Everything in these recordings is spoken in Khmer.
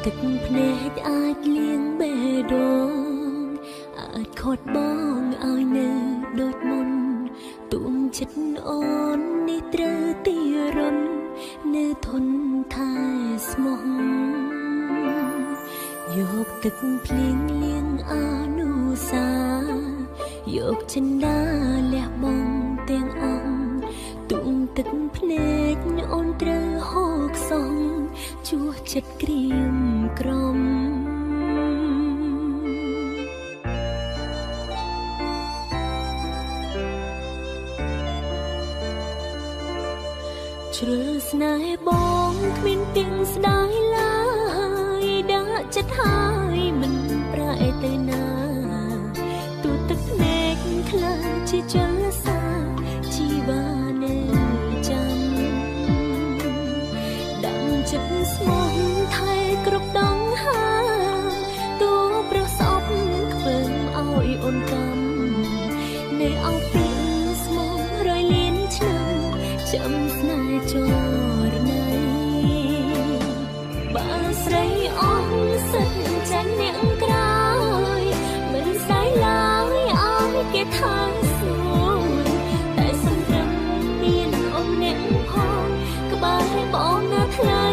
ទឹកភ្នែកអាចលៀងបេះដូងអាចខត់បងឲ្យនៅដូចមុនទួងចិត្តអូននេះត្រូវទីរននៅធនថែស្មោះយកទឹកភ្លៀងលៀងអនុសាយកចិន្តាលះបងទាំងអង្គទួងទឹកភ្នែកអូនត្រូវហូរខ្សងជួសចិត្តក្រៀមក្រំជ្រុលស្នេហ៍បងគ្មានទៀងស្ដាយឡើយដាក់ចិត្តហើយមិនប្រែទៅណាទូទឹកភ្នែកខ្លាចជាចលសាជីវ៉ានៅចាំដាំចិត្តស្មោះថែគ្រប់ដងហាតួប្រសពខ្ពើមឲ្យអូនកំនៅអោពីស្មោះរយលៀនឆ្នាំចាំស្នេហ៍ចរណៃបើស្រីអស់សិតចាញ់អ្នកក្រោយមិនស្ដាយឡើយឲ្យគេថាសួរតែសំរឹងមានអូនអ្នកផងក្បែរបងណាថ្លៃ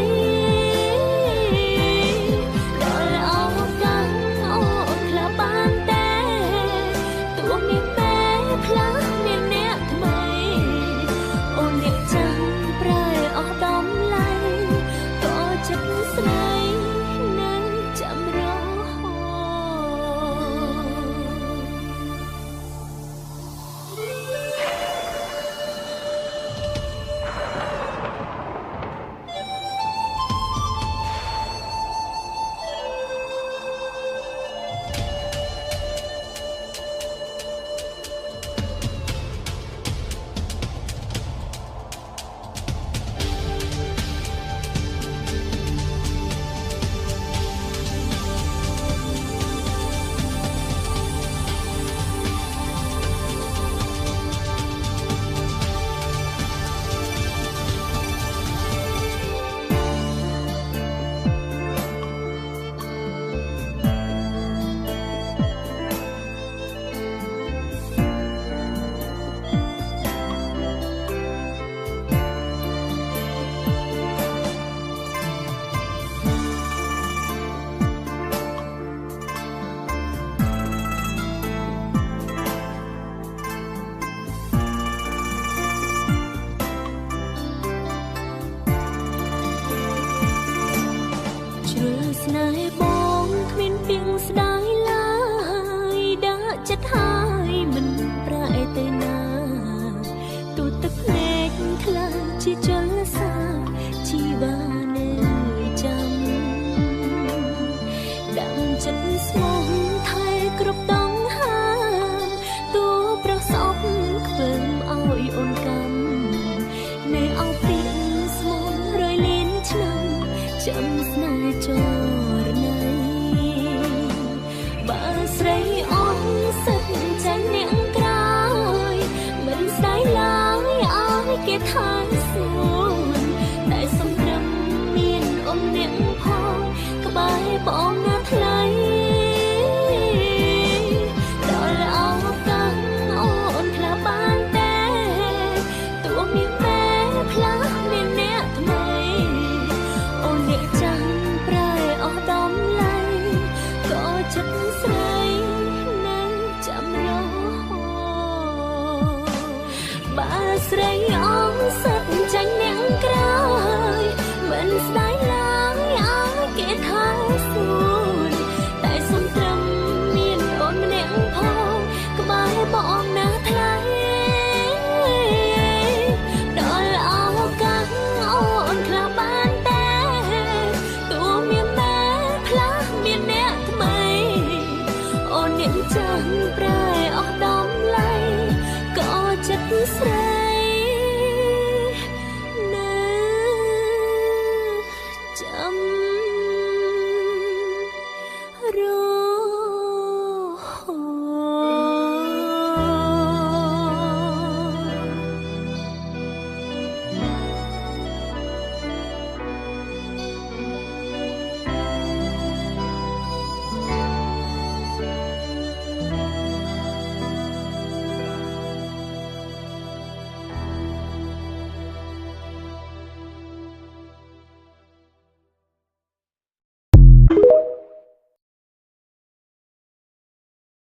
ដល់អោកាំងអូនខ្លះបានតែទួងនេះតែផ្លាស់មានអ្នកថ្មីអូនអ្នកចាំប្រែអស់ដំឡៃក៏ចិត្តស្នេហ៍នៅចាំរហូស្នេហ៍បងគ្មានពីងស្ដាយឡើយដាក់ចិត្តហើយមិនប្រែទៅណាទូទឹកភ្នែកខ្លាចជាចលសាជីវ៉ានៅចាំដាំចិត្តស្មោះថែគ្រប់ដងហាតួប្រសពខ្ពើមឲ្យអូនកំនៅអោពីស្មោះរយលៀនឆ្នាំចាំស្នេហ៍ចរណៃបើស្រីអស់សិតចាញ់អ្នកក្រោយមិនស្ដាយឡើយឲ្យគេថាសួរ